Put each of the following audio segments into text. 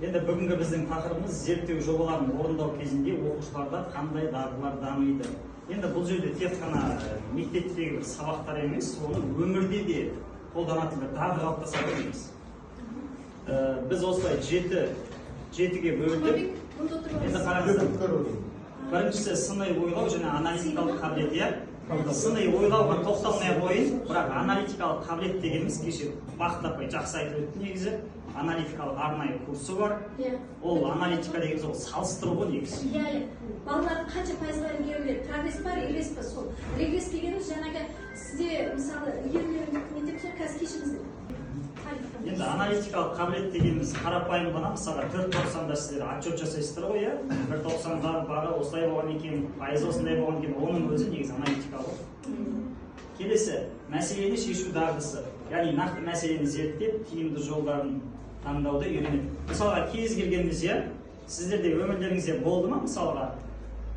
Енді бүгінгі біздің тақырыбымыз зерттеу жобаларын орындау кезінде оқушыларда қандай дағдылар дамиды. Енді бұл жерде тек қана мектептегі бір сабақтар емес, оны өмірде де қолданатын бір дағды қалыптасады дейміз. Біз осылай жетіге бөлдік. Енді қараңыздар. Біріншісі сыни ойлау және аналитикалық қабілет. Сыни ойлауға тоқталмай қойын, бірақ аналитикалық қабілет дегеніміз кеше Бақыт апай жақсы айтып өтті негізі. Аналитикалық арнайы курсы бар. Ол аналитика дегеніміз ол салыстыру ғой негізі. Балалардың қанша пайызға игеріледі, прогресс бар, регресс бар. Сол регресс дегеніміз жаңағы сізде мысалы мектепте қазір кешіңіздер. Енді аналитикалық қабілет дегеніміз қарапайым ғана, мысалы 4.90-да сіздер отчет жасайсыздар ғой, 1.90-дағы осылай болған екен, пайызы осындай болған екен, оның өзі негізі аналитикалық. Келесі, мәселені шешу дағдысы, яғни нақты мәселені зерттеп, тиімді жолдарын таңдауды үйренеді. Мысалға кез келгеніміз, сіздерде өмірлеріңізде болды ма, мысалға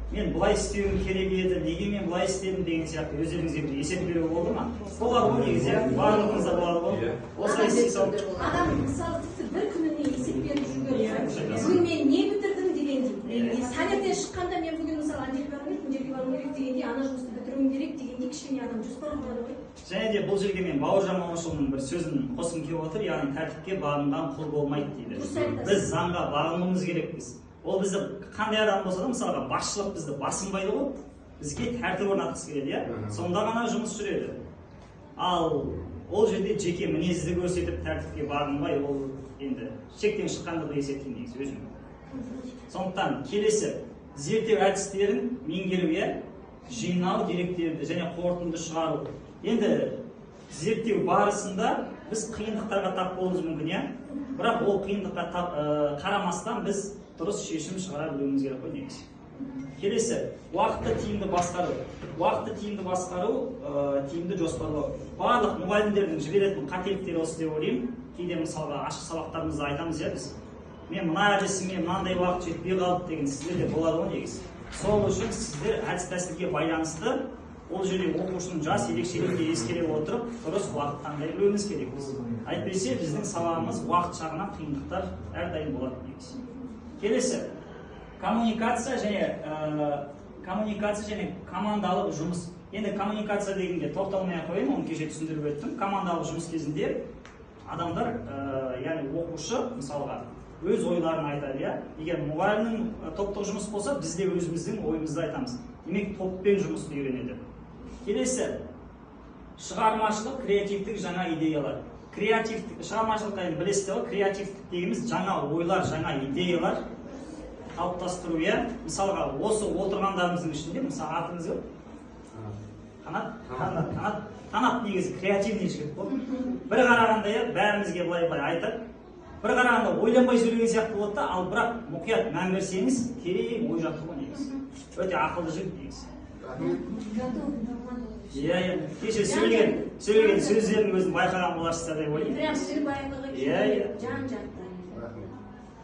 мен бұлай істеуім керек еді, неге мен бұлай істедім деген сияқты өздеріңізге бір есеп беру болды ма? Болады ғой негізі, барлығыңызда болады ғой. Осылай істей салып. Адам мысалы тіпті бір күніне есеп беріп жүрген. Бүгін мен не бітірдім дегендей. Таңертең шыққанда мен бүгін мысалы ана жерге баруым керек, мына жерге баруым керек дегендей, ана жұмысты бітіруім керек дегендей кішкене адам жоспар құрады ғой. Және де бұл жерге мен Бауыржан Момышұлының бір сөзін қосқым келіп отыр, яғни тәртіпке бағынған құл болмайды дейді. Біз заңға бағынуымыз керекпіз. Ол бізді қандай адам болса да, мысалға басшылық бізді басынбайды ғой, бізге тәртіп орнатқысы келеді, сонда ғана жұмыс жүреді. Ал ол жерде жеке мінезді көрсетіп тәртіпке бағынбай, ол енді шектен шыққандығы есептеймін негізі өзім. Сондықтан келесі зерттеу әдістерін меңгеру, жинау деректерді және қорытынды шығару. Енді зерттеу барысында біз қиындықтарға тап болуымыз мүмкін, бірақ ол қиындыққа қарамастан біз дұрыс шешім шығара білуіміз керек қой негізі. Келесі, уақытты тиімді басқару. Уақытты тиімді басқару, тиімді жоспарлау. Барлық мұғалімдердің жіберетін қателіктері осы деп ойлаймын. Кейде мысалға ашық сабақтарымызда айтамыз, біз мен мына әдісіме мынандай уақыт жетпей қалды деген сіздерде болады ғой негізі. Сол үшін сіздер әдіс тәсілге байланысты ол жерде оқушының жас ерекшелігіне ескере отырып, дұрыс уақыт таңдай білуіміз керек. Әйтпесе біздің сабағымыз уақыт жағынан қиындықтар әрдайым болады негізі. Келесі, коммуникация және командалық жұмыс. Енді коммуникация дегенде тоқталмай қойын, оны кеше түсіндіріп өттім. Командалық жұмыс кезінде адамдар, яғни оқушы, мысалға, өз ойларын айтады, егер мұғалімнің топтық жұмыс болса, біз де өзіміздің ойымызды айтамыз. Демек, топпен жұмысты үйренеді. Келесі, шығармашылық, креативтік жаңа идеялар. Шығармашылықта енді білесіздер ғой, креативтік дегеніміз жаңа ойлар, жаңа идеялар қалыптастыру. Мысалға, осы отырғандарымыздың ішінде, мысалы атыңыз кім? Қанат негізі креативный жігіт болды. Бір қарағанда бәрімізге былай айтады. Бір қарағанда ойланбай сөйлеген сияқты болады, ал бірақ мұқият мән берсеңіз, терең ой жатыр ғой негізі. Өте ақылды жігіт негізі. Кеше сөйлеген сөздерінің өзін байқаған боларсыздар деп ойлаймын. Прям сөз баяндығы жан-жақты.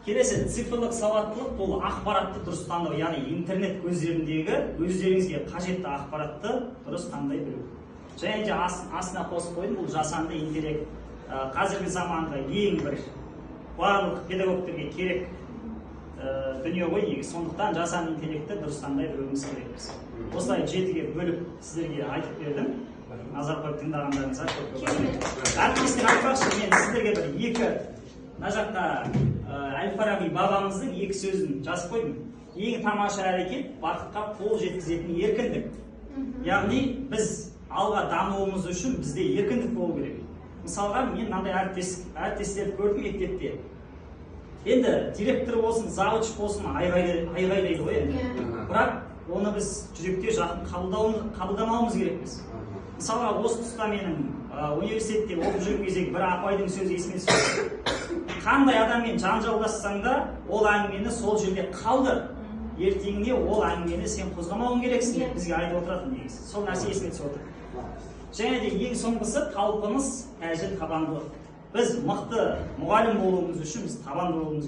Келесі, цифрлық сауаттылық бұл ақпаратты дұрыс таңдау, яғни интернет көздеріндегі өздеріңізге қажетті ақпаратты дұрыс таңдай білу. Және де астына қосып қойдым, бұл жасанды интеллект. Қазіргі заманғы ең бір барлық педагогтерге керек дүние ғой негізі. Сондықтан жасанды интеллектті дұрыс таңдай білуіміз керекпіз. Осылай жетіге бөліп сіздерге айтып бердім. Назар қойып тыңдағандарыңызға көп рахмет. Әріптестер айтпақшы, мен сіздерге бір екі мына жақта Әл-Фараби бабамыздың екі сөзін жазып қойдым. Ең тамаша әрекет бақытқа қол жеткізетін еркіндік. Яғни біз алға дамуымыз үшін бізде еркіндік болу керек. Мысалға мен мынандай әріптестерді көрдім мектепте. Енді директор болсын, завуч болсын айғайлайды ғой енді. Бірақ оны біз жүректе жақын қабылдамауымыз керекпіз. Мысалға осы тұста менің университетте оқып жүрген кездегі бір апайдың сөзі есіме түсті. Қандай адаммен жанжалдассаң да, ол әңгімені сол жерде қалдыр. Ертеңіне ол әңгімені сен қозғамауың керексің деп бізге айтып отыратын негізі. Сол нәрсе есіме түсіп отыр. Және де ең соңғысы талпыныс, тәжіл, табандылық. Біз мықты мұғалім болуымыз үшін біз табанды болуымыз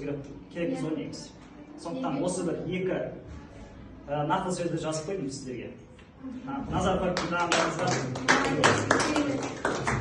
керекпіз ғой негізі. Сондықтан осы бір екі нақыл сөзді жазып қойдым сіздерге. Назар қойып тыңдағандарыңызға